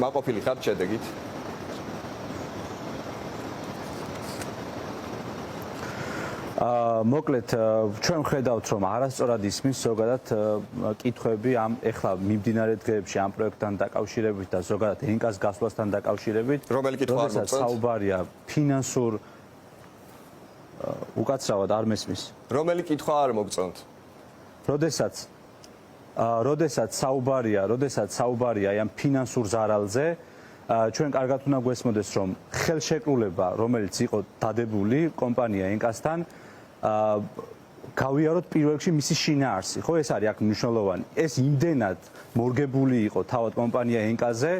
მაყოფილი ხართ შედეგით? მოკლედ ჩვენ ხედავთ რომ არასწორად ისმის ზოგადად კითხვები ამ ეხლა მიმდინარე დღეებში ამ პროექტთან დაკავშირებით და ზოგადად ენკას გასვლასთან დაკავშირებით რომელი კითხვა არ მოგწონთ? საუბარია ფინანსურ უკაცრავად არ მესმის. რომელი კითხვა არ მოგწონთ? როდესაც საუბარია აი ამ ფინანსურ ზარალზე ჩვენ კარგად უნდა გვესმოდეს რომ ხელშეკრულება რომელიც იყო დადებული კომპანია ენკასთან გავიაროთ პირველ რიგში მისი შინაარსი, ხო ეს არის აქ მნიშვნელოვანი. ეს იმდენად მორგებული იყო თავად კომპანია ენკაზე,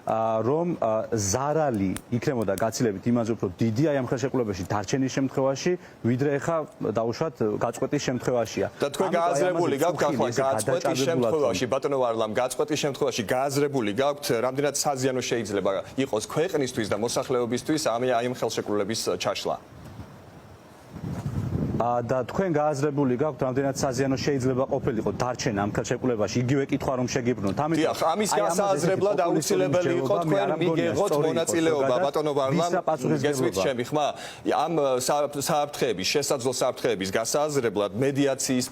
რომ ზარალი იქნებოდა გაცილებით იმაზე უფრო დიდი აი ამ ხელშეკრულებაში დარჩენის შემთხვევაში, ვიდრე ეხა დაუშვათ გაწყვეტის შემთხვევაშია. და თქვენ გააზრებული გაქვთ ახლა გაწყვეტის შემთხვევაში, ბატონო ვარლამ, გაწყვეტის შემთხვევაში გააზრებული გაქვთ, რამდენად საზიანო შეიძლება იყოს ქვეყნისთვის და მოსახლეობისთვის აი ამ ხელშეკრულების ჩაშლა? და თქვენ გააზრებული გაქვთ რამდენად საზიანო შეიძლება ყოფილიყო დარჩენა ამ ხელშეკრულებაში იგივე კითხვა რომ შეგიბრუნოთ ამის გასააზრებლად აუცილებელი იყო თქვენ მიგეღოთ მონაწილეობა ბატონო ვარლამ გესმით ჩემი ხმა ამ საფრთხეების შესაძლო საფრთხეების გასააზრებლად მედიაციის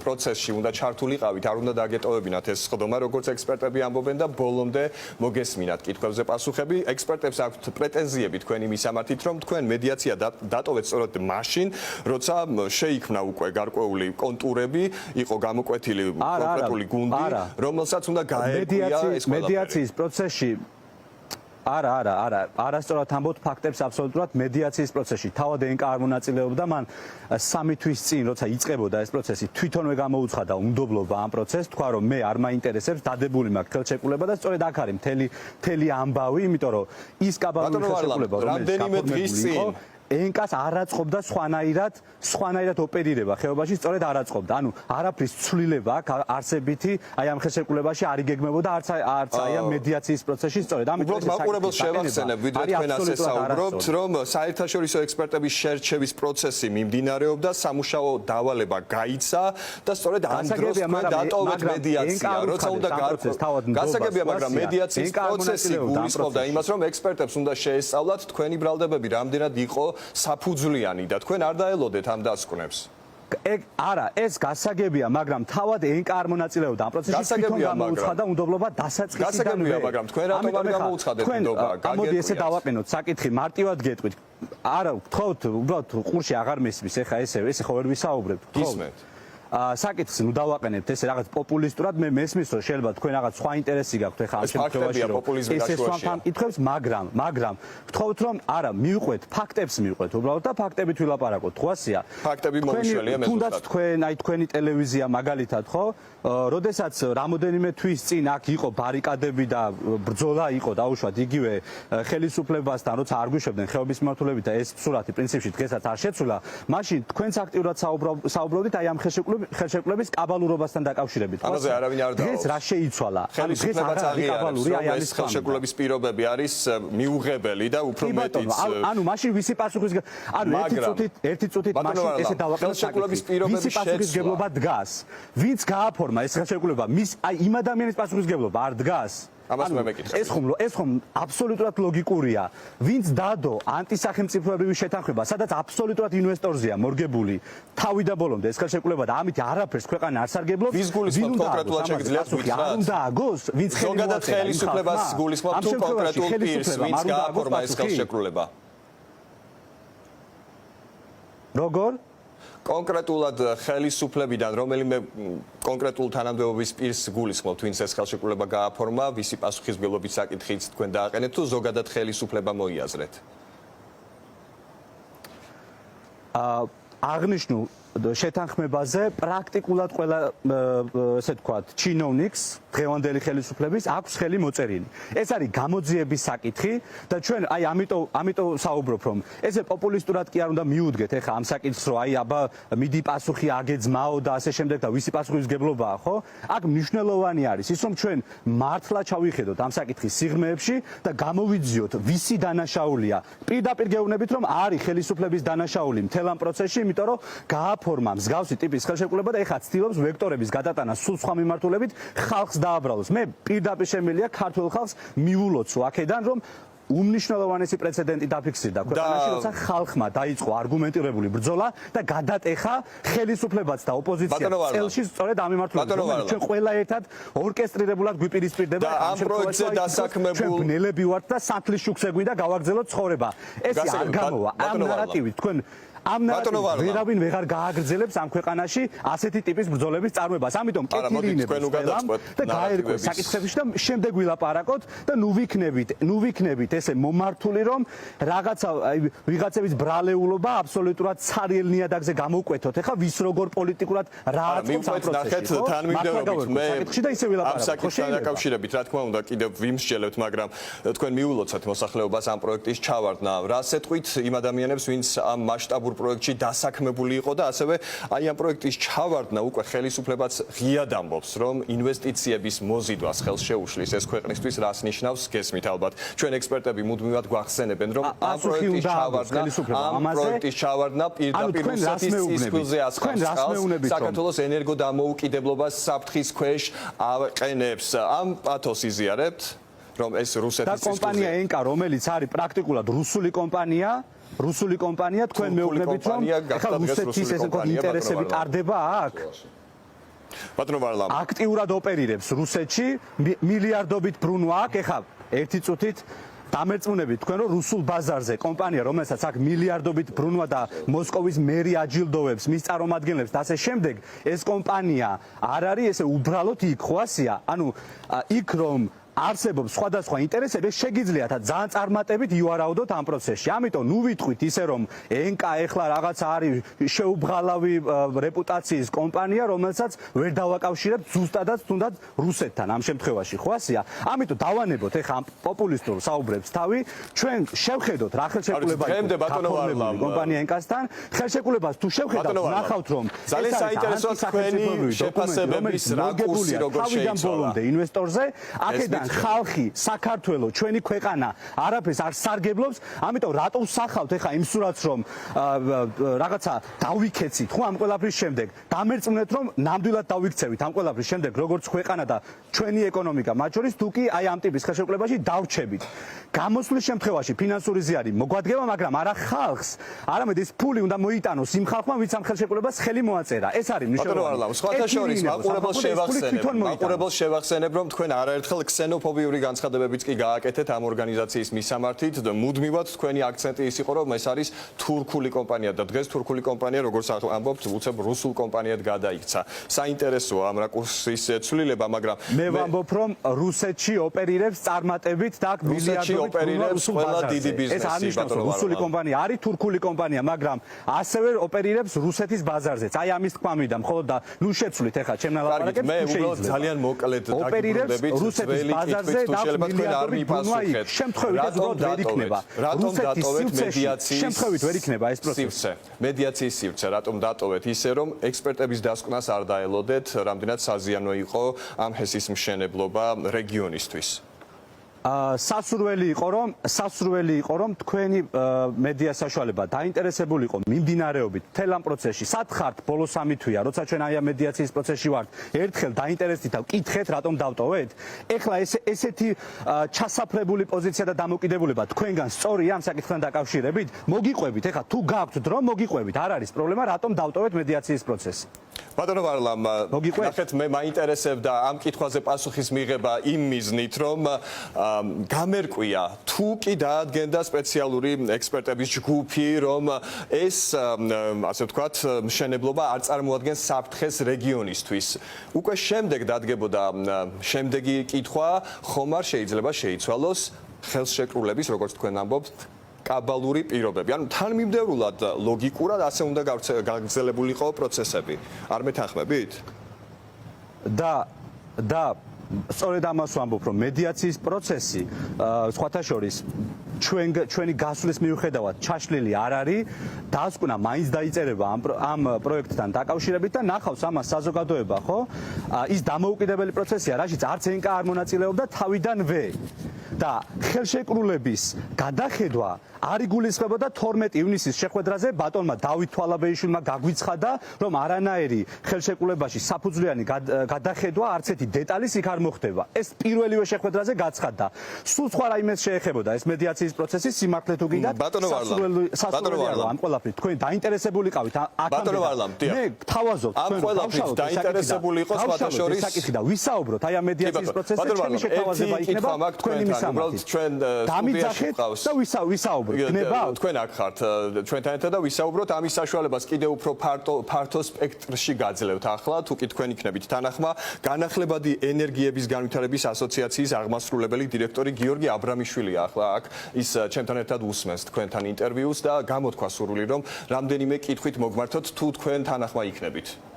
პროცესში უნდა ჩართულიყავით არ უნდა დაგეტოვებინათ ეს სხდომა როგორც ექსპერტები ამბობენ და ბოლომდე მოგესმინათ კითხვებზე პასუხები ექსპერტებს აქვთ პრეტენზიები თქვენი მისამართით რომ თქვენ მედიაცია დატოვეთ სწორედ მაშინ როცა შეიქმნა უკვე გარკვეული კონტურები, იყო გამოკვეთილი კონკრეტული გუნდი, რომელსაც უნდა გაერკვია ეს ყველაფერი. მედიაციის პროცესში არასწორად ამბობთ ფაქტებს აბსოლუტურად მედიაციის პროცესში. თავად ენკა არ მონაწილეობდა, მან 3 თვის წინ, როცა იწყებოდა ეს პროცესი, თვითონვე გამოუცხადა უნდობლობა ამ პროცესს, თქვა რომ მე არ მაინტერესებს, დადებული მაქვს ხელშეკრულება და სწორედ აქ არის მთელი ამბავი, იმიტომ რომ ის კაბალური ხელშეკრულება, რომელიც გაფორმებული იყო, ენკას არ აწყობდა სხვანაირად ოპერირება ხეობაში სწორედ არ აწყობდა. ანუ არაფრის ცვლილება აქ არსებითი აი ამ ხელშეკრულებაში არ იგეგმებოდა არც აი ამ მედიაციის პროცესში სწორედ. ამიტომ მაყურებელს შევახსენებ, ვიდრე თქვენ ასე საუბრობთ, რომ საერთაშორისო ექსპერტების შერჩევის პროცესი მიმდინარეობდა, სამუშაო დავალება გაიცა და სწორედ ამ დროს თქვენ დატოვეთ მედიაცია, როცა უნდა გასაგებია, მაგრამ მედიაციის პროცესი გულისხმობდა იმას, რომ ექსპერტებს უნდა შეესწავლათ თქვენი ბრალდებები რამდენად იყო საფუძვლიანი და თქვენ არ დაელოდეთ ამ დასკვნებს. არა, ეს გასაგებია, მაგრამ თავად ენკა არ მონაწილეობდა ამ პროცესში, თვითონ გამოუცხადა უნდობლობა დასაწყისიდანვე. გასაგებია, მაგრამ თქვენ რატომ არ გამოუცხადეთ უნდობა? გამოდი ესე დავაყენოთ საკითხი, მარტივად გეტყვით. არა, გთხოვთ, უბრალოდ ყურში აღარ მესმის, ეხა ესე ხო ვერ ვისაუბრებ. გისმენთ. საკითხს ნუ დავაყენებთ ესე რაღაც პოპულისტურად მე მესმის რომ შეიძლება თქვენ რაღაც სხვა ინტერესი გაქვთ ეხლა ამ შემთხვევაში რომ ეს სვამთან კითხებს მაგრამ გთხოვთ რომ არა მივყვეთ ფაქტებს მივყვეთ უბრალოდ და ფაქტებით ვილაპარაკოთ ხვასია ფაქტები მომიშველია მე თუნდაც თქვენ აი თქვენი ტელევიზია მაგალითად ხო როდესაც რამოდენიმე თვის წინ აქ იყო ბარიკადები და ბრძოლა იყო დაუშვათ იგივე ხელისუფლებასთან როცა არ გვიშვებდნენ ხეობის მმართველები და ეს სურათი პრინციპში დღესაც არ შეცვლა მაშინ თქვენც აქტიურად საუბრობდით აი ამ ხელშეკრულების კაბალურობასთან დაკავშირებით. ამაზე არავინ არ დააქვს. დღეს რა შეიცვალა? ხელისუფლებაც აღიარებს, რომ ეს ხელშეკრულების პირობები არის მიუღებელი და უფრო მეტიც. ანუ მაშინ ვისი პასუხისგებლობა? ანუ ერთი წუთით მაშინ ესე დავაყენოთ ხელშეკრულების პირობების შეცვლა დგას. ვინც გააფორმა ეს ხელშეკრულება, მის აი იმ ადამიანის პასუხისგებლობა არ დგას. ამას მე მეკითხები. ეს ხომ აბსოლუტურად ლოგიკურია. ვინც დადო ანტისახელმწიფოებრივი შეთანხმება, სადაც აბსოლუტურად ინვესტორზია მორგებული თავი და ბოლომდე ეს ხელშეკრულება და ამით არაფერს ქვეყანა არ სარგებლობს. ვის გულისხმობთ კონკრეტულად შეგიძლიათ გითხრათ? არ უნდა აგოს, ვინც ზოგადად ხელისუფლებას გულისხმობთ თუ კონკრეტულ პირს, ვინც გააფორმა ეს ხელშეკრულება? როგორ? კონკრეტულად ხელისუფლებიდან რომელიმე კონკრეტულ თანამდებობის პირს გულისხმობთ, ვინც ეს ხელშეკრულება გააფორმა, ვისი პასუხისმგებლობის საკითხიც თქვენ დააყენეთ თუ ზოგადად ხელისუფლება მოიაზრეთ? აღნიშნულ შეთანხმებაზე პრაქტიკულად ყველა ესე ვთქვათ ჩინოვნიკს დღევანდელი ხელისუფლების აქვს ხელი მოწერილი. ეს არის გამოძიების საკითხი და ჩვენ აი ამიტომ საუბრობ რომ ესე პოპულისტურად კი არ უნდა მიუდგეთ ეხა ამ საკითხს რომ აი აბა მიდი პასუხი აგეძმაო და ასე შემდეგ და ვისი პასუხისმგებლობაა ხო? აქ მნიშვნელოვანი არის ის რომ ჩვენ მართლა ჩავიხედოთ ამ საკითხის სიღრმეებში და გამოვიძიოთ ვისი დანაშაულია. პირდაპირ გეუბნებით რომ არის ხელისუფლების დანაშაული მთელ ამ პროცესში, იმიტომ რომ გააფორმა მსგავსი ტიპის ხელშეკრულება და ეხლა ცდილობს ვექტორების გადატანა სულ სხვა მიმართულებით ხალხს დააბრალოს. მე პირდაპირ შემიძლია ქართულ ხალხს მიულოცო აქედან, რომ უმნიშვნელოვანესი პრეცედენტი დაფიქსირდა ქვეყანაში, როცა ხალხმა დაიწყო არგუმენტირებული ბრძოლა და გადატეხა ხელისუფლებაც და ოპოზიცია წელში სწორედ ამ მიმართულებით. ჩვენ ყველა ერთად ორკესტრირებულად გვიპირისპირდება ამ პროექტზე დასაქმებულ ჩვენ ბნელები ვართ და სანთლის შუქზე გვინდა გავაგრძელოთ ცხოვრება. ეს არ გამოვა ამ ნარატივით თქვენ ამ ნარატივით ვერავინ ვეღარ გააგრძელებს ამ ქვეყანაში ასეთი ტიპის ბრძოლების წარმოებას. ამიტომ კეთილი ინებოს ყველამ და გაერკვეს საკითხებში და შემდეგ ვილაპარაკოთ და ნუ ვიქნებით ესე მომართული, რომ ვიღაცების ბრალეულობა აბსოლუტურად ცარიელ ნიადაგზე გამოვკვეთოთ. ეხლა ვის როგორ პოლიტიკურად რა აწყობს ამ პროცესში, ხო? საკითხში და ისე ვილაპარაკოთ. ამ საკითხთან დაკავშირებით, რა თქმა უნდა, კიდევ ვიმსჯელებთ, მაგრამ თქვენ მიულოცოთ მოსახლეობას ამ პროექტის ჩავარდნა. რას ეთქვით იმ ადამიანებს, ვინც ამ მასშტაბურ პროექტში დასაქმებული იყო და ასევე აი ამ პროექტის ჩავარდნა უკვე ხელისუფლებაც ღიად ამბობს, რომ ინვესტიციების მოზიდვას ხელს შეუშლის. ეს ქვეყნისთვის რას ნიშნავს, გესმით ალბათ. ჩვენ ექსპერტები მუდმივად გვახსენებენ, რომ ამ პროექტის ჩავარდნა პირდაპირ რუსეთის სისხლზე ასხამს საქართველოს ენერგოდამოუკიდებლობას საფრთხის ქვეშ აყენებს. ამ პათოს იზიარებთ, რომ ეს რუსეთის სისხლზე და კომპანია ენკა, რომელიც არის პრაქტიკულად რუსული კომპანია, თქვენ მეუბნებით, რომ ეხლა რუსეთის ესე ვთქვათ ინტერესები ტარდება აქ? ბატონო ვარლამ აქტიურად ოპერირებს რუსეთში, მილიარდობით ბრუნვა აქვს. ეხლა ერთი წუთით დამერწმუნებით თქვენ, რომ რუსულ ბაზარზე კომპანია, რომელსაც აქვს მილიარდობით ბრუნვა და მოსკოვის მერი აჯილდოვებს მის წარმომადგენლებს და ასე შემდეგ, ეს კომპანია არ არის ესე უბრალოდ იქ, ხო ასია? ანუ იქ რომ არსებობს სხვადასხვა ინტერესები, შეგიძლიათ ძალიან წარმატებით ივარაუდოთ ამ პროცესში. ამიტომ ნუ ვიტყვით ისე, რომ ენკა ეხლა რაღაცა არის შეუბრალავი რეპუტაციის კომპანია, რომელსაც ვერ დავაკავშირებთ ზუსტადაც თუნდაც რუსეთთან ამ შემთხვევაში, ხო ასია? ამიტომ დავანებოთ ეხლა ამ პოპულისტურ საუბრებს თავი, ჩვენ შევხედოთ რა ხელშეკრულება აქვს კომპანია ენკასთან, ხელშეკრულებას თუ შევხედავთ, ნახავთ, რომ ძალიან საინტერესოა თქვენი შეფასებების რაკურსი როგორ შეიცვალა ინვესტორზე, აქედან ხალხი, საქართველოს, ჩვენი ქვეყანა არაფერს არ სარგებლობს, ამიტომ რატომ სახავთ ეხა იმ სურათს, რომ რაღაცა დავიქეცით, ხო ამ ყველაფრის შემდეგ, დამერწმუნეთ, რომ ნამდვილად დავიქცევით ამ ყველაფრის შემდეგ, როგორც ქვეყანა და ჩვენი ეკონომიკა, მათ შორის თუ კი აი ამ ტიპის ხელშეკრულებაში დავრჩებით. გამოსვლის შემთხვევაში ფინანსური ზიარი მოგვადგება, მაგრამ არა ხალხს, არამედ ეს ფული უნდა მოიტანოს იმ ხალხმა, ვინც ამ ხელშეკრულებას ხელი მოაწერა. ეს არის მნიშვნელოვანი. სხვათა შორის მაყურებელს შევახსენებ, რომ თქვენ არაერთხელ ქსენოფობიური განცხადებებიც კი გააკეთეთ ამ ორგანიზაციის მისამართით და მუდმივად თქვენი აქცენტი ის იყო, რომ ეს არის თურქული კომპანია და დღეს თურქული კომპანია, როგორც ამბობთ, უცებ რუსულ კომპანიად გადაიქცა. საინტერესოა ამ რაკურსის ცვლილება, მაგრამ მე ვამბობ, რომ რუსეთში ოპერირებს წარმატებით და აქ მილიარდობით ოპერირებს ყველა დიდი ბიზნესი. ეს არ ნიშნავს, რომ რუსული კომპანია არის თურქული კომპანია, მაგრამ ასევე ოპერირებს რუსეთის ბაზარზეც. აი ამის თქმა მინდა, მხოლოდ და ნუ შეცვლით ახლა ჩემნა ლაპარაკებს, მე უბრალოდ ძალიან მოკლედ დაგიბრუნდებით რუსეთის ბაზარზე და მილიარდობით ბრუნვა იქ. შემთხვევით ეს უბრალოდ ვერ იქნება. რატომ დატოვეთ მედიაციის შემთხვევით ვერ იქნება ეს პროცესი. მედიაციის სივრცე რატომ დატოვეთ ისე, რომ ექსპერტების დასკვნას არ დაელოდეთ, რამდენად საზიანო იყო ამ ჰესის მშენებლობა რეგიონისთვის? სასურველი იყო რომ თქვენი მედია საშუალება დაინტერესებული იყო მიმდინარეობით მთელ ამ პროცესში. სათხართ ბოლო 3 თვეა, როცა ჩვენ აი ამ მედიაციის პროცესში ვართ, ერთხელ დაინტერესდით და ვკითხეთ, რატომ დავტოვეთ? ეხლა ესეთი ჩასაფრებული პოზიცია და დამოკიდებულება თქვენგან სწორია ამ საკითხთან დაკავშირებით? მოგიყვებით, ეხლა თუ გაქვთ დრო, მოგიყვებით, არ არის პრობლემა, რატომ დავტოვეთ მედიაციის პროცესი? ბატონო ვარლამ, ნახეთ, მე მაინტერესებდა ამ კითხვაზე პასუხის მიღება იმ მიზნით, რომ გამერკვია თუ კი დაადგენდა სპეციალური ექსპერტების ჯგუფი, რომ ეს ასე ვთქვათ მშენებლობა არ წარმოადგენს საფრთხეს რეგიონისთვის. უკვე შემდეგ დადგებოდა შემდეგი კითხვა, ხომ არ შეიძლება შეიცვალოს ხელშეკრულების, როგორც თქვენ ამბობთ, კაბალური პირობები. ანუ თანმიმდევრულად ლოგიკურად ასე უნდა გაგრძელებულიყო პროცესები. არ მეთანხმებით? და სწორედ ამას ვამბობ, რომ მედიაციის პროცესი სხვათა შორის ჩვენი გასვლის მიუხედავად ჩაშლილი არ არის, დასკვნა მაინც დაიწერება ამ პროექტთან დაკავშირებით და ნახავს ამას საზოგადოება, ხო? ის დამოუკიდებელი პროცესია, რაშიც არც ენკა არ მონაწილეობდა თავიდანვე. და ხელშეკრულების გადახედვა არ იგულისხმებოდა 12 ივნისის შეხვედრაზე ბატონმა დავით თვალაბეიშვილმა გაგვიცხადა, რომ არანაირი ხელშეკრულებაში საფუძვლიანი გადახედვა არც ერთი დეტალის იქ არ მოხდება. ეს პირველივე შეხვედრაზე გაცხადდა. სულ სხვა რაიმეს შეეხებოდა ეს მედიაციის პროცესი სიმართლე თუ გინდათ. სასურველია ამ ყველაფრით თქვენ დაინტერესებული ყავით აქამდე. მე გთავაზობთ ამ ყველაფრით დაინტერესებული იყო სხვათა შორის საკითხი და ვისაუბროთ აი ამ მედიაციის პროცესზე ჩემი შეთავაზება იქნება თქვენი მისამართი. ჩვენ დამიძახეთ და ვისაუბროთ. თქვენ აქ ხართ ჩვენთან ერთად და ვისაუბროთ ამის საშუალებას კიდევ უფრო ფართო სპექტრში გაძლევთ. ახლა თუ კი თქვენ იქნებით თანახმა განახლებადი ენერგიების განვითარების ასოციაციის აღმასრულებელი დირექტორი გიორგი აბრამიშვილია ახლა აქ ის ჩემთან ერთად უსმენს თქვენთან ინტერვიუს და გამოთქვა სურვილი რომ რამდენიმე კითხვით მოგმართოთ თუ თქვენ თანახმა იქნებით.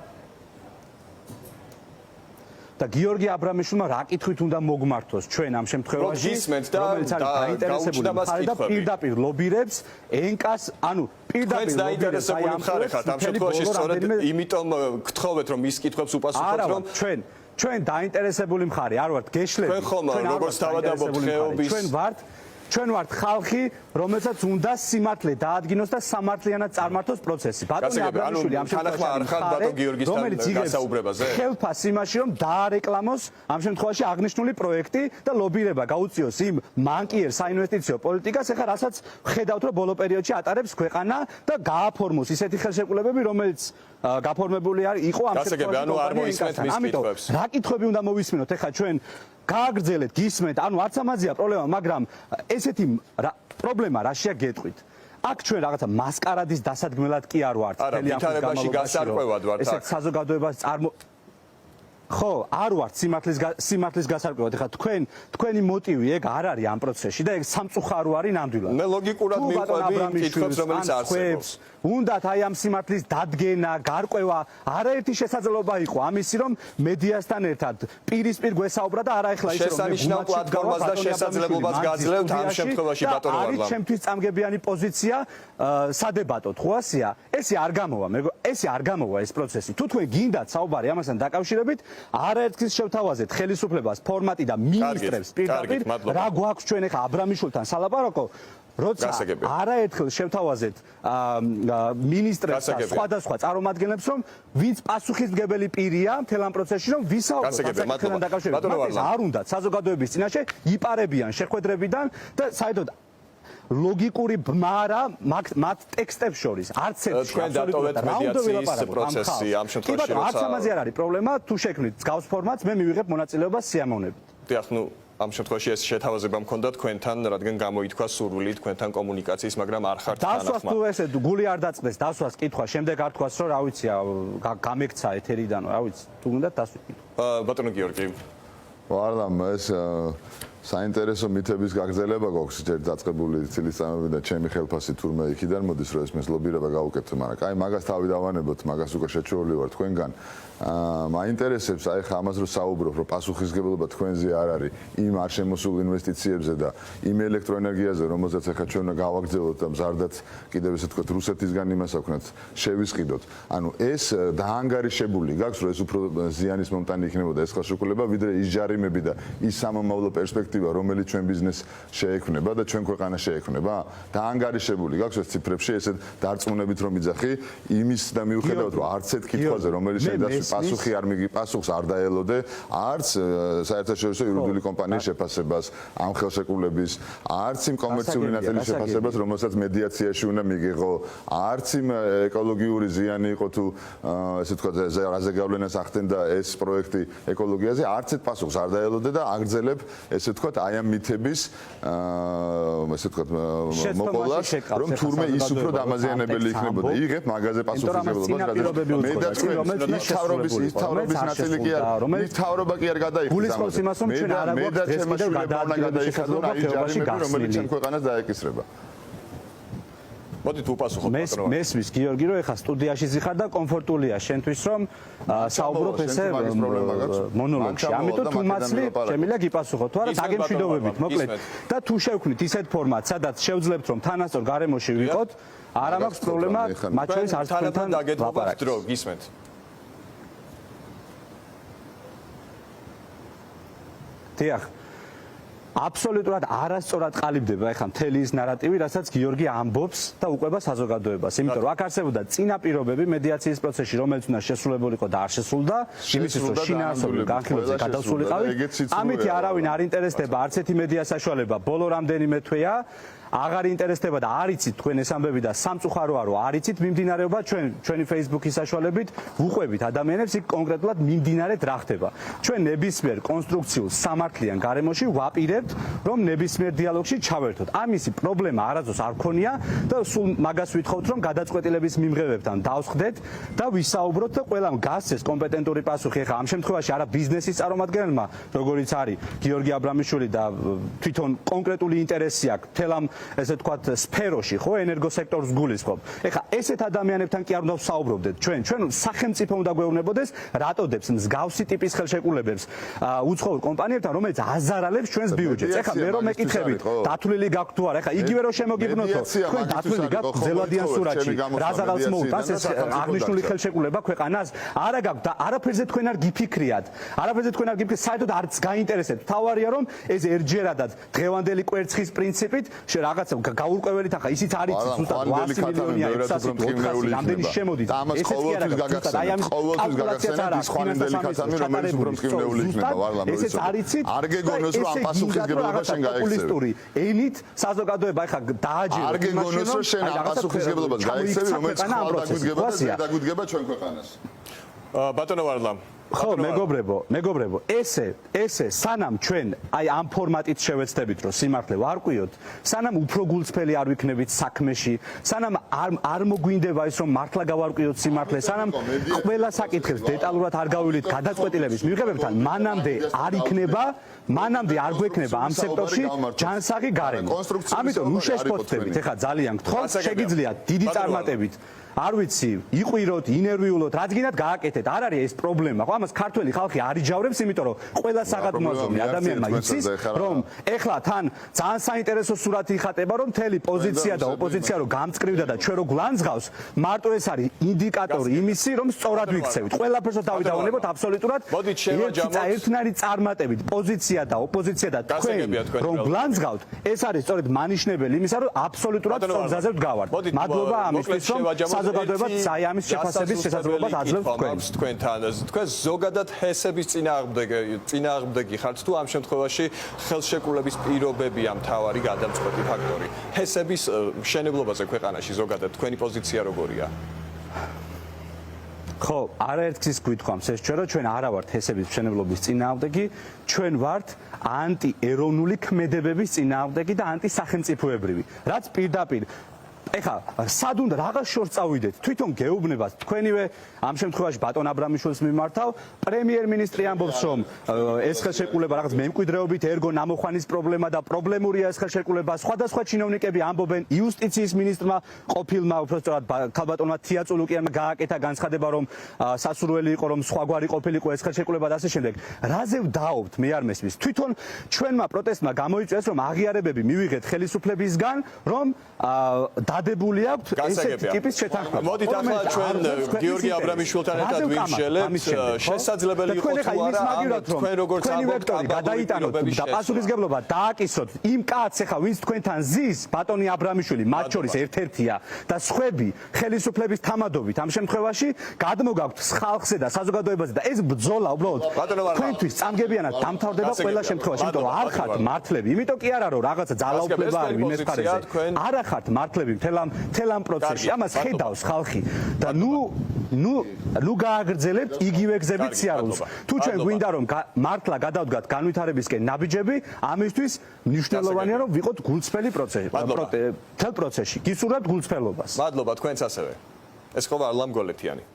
და გიორგი აბრამიშვილმა რა კითხვით უნდა მოგმართოს ჩვენ ამ შემთხვევაში რომელიც არის დაინტერესებული მხარე და პირდაპირ ლობირებს ენკას ანუ პირდაპირ დაინტერესებული მხარე ხართ ამ შემთხვევაში სწორედ იმიტომ გთხოვეთ რომ ის კითხვებს უპასუხოთ რომ ჩვენ დაინტერესებული მხარე არ ვართ გეშლები ჩვენ ხომ როგორც თავადაბობთ ხეობის ჩვენ ვართ ხალხი, რომელსაც უნდა სიმართლე დაადგინოს და სამართლიანად წარმართოს პროცესი. ბატონი აბრამიშვილი ამ შემთხვევაში რომელიც იღებს ხელფას იმაში, რომ დაარეკლამოს ამ შემთხვევაში აღნიშნული პროექტი და ლობირება გაუწიოს იმ მანკიერ საინვესტიციო პოლიტიკას, ეხლა რასაც ხედავთ, რომ ბოლო პერიოდში ატარებს ქვეყანა და გააფორმოს ისეთი ხელშეკრულებები, რომელიც გაფორმებული იყო ამ შემთხვევაში. ამიტომ რა კითხვები უნდა მოვისმინოთ ეხლა ჩვენ გააგრძელეთ, გისმენთ, ანუ არც ამაზეა პრობლემა, მაგრამ ესეთი პრობლემა რაშია გეტყვით. აქ ჩვენ რაღაცა მასკარადის დასადგმელად კი არ ვართ. არა, ვითარებაში გასარკვევად ვართ. ესეთ საზოგადოებას ხო, არ ვართ სიმართლის გასარკვევად. ეხლა თქვენი მოტივი ეგ არ არის ამ პროცესში და ეგ სამწუხარო არის ნამდვილად. მე ლოგიკურად მივყვები კითხვებს, რომელიც არსებობს. უნდათ აი ამ სიმართლის დადგენა, გარკვევა, არაერთი შესაძლებლობა იყო ამისი, რომ მედიასთან ერთად პირისპირ გვესაუბრა და არა ეხლა ისე რომ შესანიშნავ პლატფორმას და შესაძლებლობას გაძლევთ ამ შემთხვევაში ბატონო ვარლამ. არის ჩემთვის წამგებიანი პოზიცია სადებატოდ, ხო ასეა? ესე არ გამოვა, ესე არ გამოვა ეს პროცესი. თუ თქვენ გინდათ საუბარი ამასთან დაკავშირებით, არაერთის შევთავაზეთ ხელისუფლებას, ფორმატი და მინისტრებს პირდაპირ რა გვაქვს ჩვენ ეხლა აბრამიშვილთან სალაპარაკო როცა არაერთხელ შევთავაზეთ მინისტრებს და სხვადასხვა წარმომადგენლებს რომ ვინც პასუხისმგებელი პირია მთელ ამ პროცესში რომ ვისაუბროთ საკითხთან დაკავშირებით არ უნდათ საზოგადოების წინაშე იპარებიან შეხვედრებიდან და საერთოდ ლოგიკური ბმარა მათ ტექსტებს შორის არც ერთ თქვენ დატოვეთ მედიაციის პროცესი ამ შემთხვევაში როცა არც ამაზე არ არის პრობლემა თუ შექმნით მსგავს ფორმატს მე მივიღებ მონაწილეობას სიამოვნებით დიახ ნუ ამ შემთხვევაში ეს შეთავაზება მქონდა თქვენთან, რადგან გამოითქვა სურვილი თქვენთან კომუნიკაციის, მაგრამ არ ხართ თანახმა. დასვას თუ ესე გული არ დაწყდეს, დასვას კითხვა, შემდეგ არ თქვას, რომ რა ვიცი, გამექცა ეთერიდან, რა ვიცი, თუ უნდა დასვით. ბატონო გიორგი. ვარლამ ეს საინტერესო მითების გაგრძელება გვაქვს ჯერ დაწყებული ცილისწამები და ჩემი ხელფასი თურმე იქიდან მოდის, რომ ეს მის ლობირება გავუკეთო, მაგრამ კაი, მაგას თავი დავანებოთ, მაგას უკვე შეჩეული ვარ თქვენგან. მაინტერესებს აი ხა ამას რო საუბრობ, რომ პასუხისმგებლობა თქვენზე არ არის იმ არ შემოსულ ინვესტიციებზე და იმ ელექტროენერგიაზე, რომელზეც ახლა ჩვენ გავაგრძელოთ და მზარდაც კიდევ ესე თქვა რუსეთისგან იმას აქვთ, შევისყიდოთ. ანუ ეს დაანგარიშებული გაქვს, რომ ეს უფრო ზიანის მომტანი იქნებოდა ეს ხელშეკრულება, ვიდრე ის ჯარიმები და ის სამომავლო პერსპექტივა, რომელიც ჩვენ ბიზნესს შეექმნება და ჩვენ ქვეყანას შეექმნება. დაანგარიშებული გაქვს ეს ციფრებში, ესეთ დარწმუნებით რომ იძახი, იმის და მიუხედავად რომ არც ერთ კითხვაზე, რომელიც შედასვი პასუხი არ მიგი პასუხს არ დაელოდე არც საერთაშორისო იურიდიული კომპანიის შეფასებას ამ ხელშეკრულების არც იმ კომერციული ნაწილის შეფასებას რომელსაც მედიაციაში უნდა მიიღო არც იმ ეკოლოგიური ზიანი იყო თუ ესე თქვა რაზე გავლენას ახდენდა ეს პროექტი ეკოლოგიაზე არც ერთ პასუხს არ დაელოდე და აგრძელებ ესე თქვა აი ამ მითების ესე თქვა მოპოვებას რომ თურმე ის უფრო დამაზიანებელი იქნებოდა იღებ მაგაზე პასუხისმგებლობას ის თავრობის ნაწილი კი არ ის თავრობა კი არ გადაიხადა გულისხმობს იმას რომ ჩვენ არ აგვაქვს დღეს კიდევ გადაადგილების შესაძლებლობა ხეობაში გასწრება რომელიც ჩვენ ქვეყანას დაეკისრება მე და ჩემი შვილები უნდა გადაიქცნენ აი ჯარიმები რომელიც ჩვენ ქვეყანას დაეკისრება. მოდით უპასუხოთ ბატონო. მესმის გიორგი რომ ეხა სტუდიაში ზიხარ და კომფორტულია შენთვის რომ საუბრობ ესე მონოლოგში. ამიტომ თუ მაცლი შემიძლია გიპასუხოთ თუ არა დაგემშვიდობებით მოკლედ და თუ შევქმნით ისეთ ფორმატს სადაც შევძლებთ რომ თანასწორ გარემოში ვიყოთ არ მაქვს პრობლემა მათ შორის არც თქვენთან დაგეთმობთ დრო გისმენთ. დიახ აბსოლუტურად არასწორად ყალიბდება ეხლა მთელი ის ნარატივი, რასაც გიორგი ამბობს და უყვება საზოგადოებას. იმიტომ რომ აქ არსებობდა წინა პირობები მედიაციის პროცესში, რომელიც უნდა შესრულებულიყო და არ შესრულდა, იმისთვის რომ შინაარსობრივ განხილვაზე გადასულიყავით. ამით არავინ არ ინტერესდება არც ერთი მედია საშუალება ბოლო რამდენიმე თვეა. აღარ ინტერესდება და არ იცით თქვენ ეს ამბები და სამწუხაროა რომ არ იცით მიმდინარეობა ჩვენი Facebook-ის საშუალებით ვუყვებით ადამიანებს იქ კონკრეტულად მიმდინარედ რა ხდება. ჩვენ ნებისმიერ კონსტრუქციულ სამართლიან გარემოში ვაპირებთ რომ ნებისმიერ დიალოგში ჩავერთოთ. ამისი პრობლემა არასდროს არ ქონია და სულ მაგას ვითხოვთ რომ გადაწყვეტილების მიმღებებთან დავსხდეთ და ვისაუბროთ და ყველამ გასცეს კომპეტენტური პასუხი. ეხლა ამ შემთხვევაში არა ბიზნესის წარმომადგენელმა როგორიც არის გიორგი აბრამიშვილი და თვითონ კონკრეტული ინტერესი აქვს მთელ ამ ესე თქვათ სფეროში ხო ენერგოსექტორს გულისხმობ. ეხლა ესეთ ადამიანებთან კი არ უნდა ვსაუბრობდეთ ჩვენ სახელმწიფო უნდა გვეუბნებოდეს რატოდებს მსგავსი ტიპის ხელშეკრულებებს უცხოურ კომპანიებთან რომელიც აზარალებს ჩვენს ბიუჯეტს. ეხლა მე რომ მეკითხებით დათვლილი გაქვთ თუ არა ეხლა იგივე რომ შემოგიგნოთო თქვენ დათვლილი გაქვთ ზელანდიან სურათში რაზარალს მოუტანს ეს აღნიშნული ხელშეკრულება ქვეყანას არა გაქვთ და არაფერზე თქვენ არ გიფიქრიათ. არაფერზე თქვენ არ გიფიქრიათ საერთოდ არც გაინტერესებთ. თავარია რომ ეს ერთჯერადად დღევანდელი კვერცხის პრინციპით რაღაცა გაურკვეველით ახლა ისიც არის ზუსტად 800 მილიონია 400 რამდენი შემოდით ამას ყოველთვის გაგახსენებთ ის ხვანინდელი ქათამი რომელიც უფრო მტკივნეული იქნება ვარლამ ესეც არიცით არ გეგონოს რომ ამ პასუხისგებლობა შენ გაექცევი ენით საზოგადოება ახლა დააჯერა არ გეგონოს რომ შენ ამ პასუხისგებლობას გაექცევი რომელიც ხვალ დაგვიდგება და დაგვიდგება ჩვენ ქვეყანას ბატონო ვარლამ ხო მეგობრებო ესე სანამ ჩვენ აი ამ ფორმატით შევეცდებით რომ სიმართლე ვარკვიოთ სანამ უფრო გულწრფელი არ ვიქნებით საქმეში სანამ არ მოგვინდება ის რომ მართლა გავარკვიოთ სიმართლე სანამ ყველა საკითხებს დეტალურად არ გავივლით გადაწყვეტილების მიღებებთან მანამდე არ გვექნება ამ სექტორში ჯანსაღი გარემო ამიტომ ნუ შეშფოთდებით ეხლა ძალიან გთხოვთ შეგიძლიათ დიდი წარმატებით არ ვიცი, იყვიროთ, ინერვიულოთ, რაც გინდათ გააკეთეთ. არ არის ეს პრობლემა. ხო, ამას ქართველი ხალხი არ იჯავრებს, იმიტომ რომ ყველა საგადმოზომი ადამიანმა იცის, რომ ეხლა თან ძალიან საინტერესო სურათი იხატება, რომ მთელი პოზიცია და ოპოზიცია რო გამწკრივდა და ჩვენ რო გლანძღავს, მარტო ეს არის ინდიკატორი იმისი, რომ სწორად ვიქცევით. ყველაფერს დავიდავნებოთ აბსოლუტურად ერთნაირი წარმატებით პოზიცია და ოპოზიცია და თქვენ რომ გლანძღავთ, ეს არის სწორედ მანიშნებელი იმისა, რომ აბსოლუტურად სწორ გზაზე ვდგავართ. მადლობა ამისთვის, რომ საზოგადოებას აი ამის შეფასების შესაძლებლობას აძლევთ თქვენთან. თქვენ ზოგადად ჰესების წინააღმდეგი ხართ თუ ამ შემთხვევაში ხელშეკრულების პირობებია მთავარი გადამწყვეტი ფაქტორი. ჰესების მშენებლობაზე ქვეყანაში ზოგადად თქვენი პოზიცია როგორია? ხო, არაერთგზის გვითხოვს ეს ჩვენ არა ვართ ჰესების მშენებლობის წინააღმდეგი, ჩვენ ვართ ანტიეროვნული ქმედებების წინააღმდეგი და ანტისახელმწიფოებრივი. რაც პირდაპირ ეხლა სად უნდა რაღაც შორს წავიდეთ თვითონ გეუბნებას თქვენივე ამ შემთხვევაში ბატონ აბრამიშვილს მიმართავ პრემიერ-მინისტრი ამბობს რომ ეს ხელშეკრულება რაღაც მემკვიდრეობით ერგო ნამოხვანის პრობლემა და პრობლემურია ეს ხელშეკრულება სხვადასხვა ჩინოვნიკები ამბობენ იუსტიციის მინისტრმა ყოფილმა უბრალოდ ქალბატონმა თიაწულუკიანმა გააკეთა განცხადება რომ სასურველი იყო რომ სხვაგვარი ყოფილიყო ეს ხელშეკრულება და ასე შემდეგ რაზე ვდაობთ მე არ მესმის თვითონ ჩვენმა პროტესტმა გამოიწვიეს რომ აღიარებები მივიღეთ ხელისუფლებისგან რომ დადებული აქვს ესეთი ტიპის შეთანხმება. მოდით ახლა ჩვენ გიორგი აბრამიშვილთან ერთად ვიმსჯელებთ შესაძლებელი იყო თუ არა თქვენ როგორც ამბობთ გადაიტანოთ და პასუხისგებლობა დააკისროთ იმ კაცს ახლა ვინც თქვენთან ზის ბატონი აბრამიშვილი მათ შორის ერთ-ერთია და სხვები ხელისუფლების თამადობით ამ შემთხვევაში გადმოგაქვთ ხალხზე და საზოგადოებაზე და ეს ბრძოლა უბრალოდ თქვენთვის წამგებიანად დამთავრდება ყველა შემთხვევაში იმიტომ არ ხართ მართლები იმიტომ კი არა რომ რაღაცა ძალაუფლება არის ვინმეს ხარეზე არა ხართ მართლები მთელ ამ პროცესში ამას ხედავს ხალხი და ნუ გააგრძელებთ იგივე გზებით სიარულს თუ ჩვენ გვინდა რომ მართლა გადავდგათ განვითარებისკენ ნაბიჯები ამისთვის მნიშვნელოვანია რომ ვიყოთ გულწრფელი მთელ პროცესში გისურვებთ გულწრფელობას მადლობა თქვენც ასევე ეს ხო ვარლამ გოლეთიანი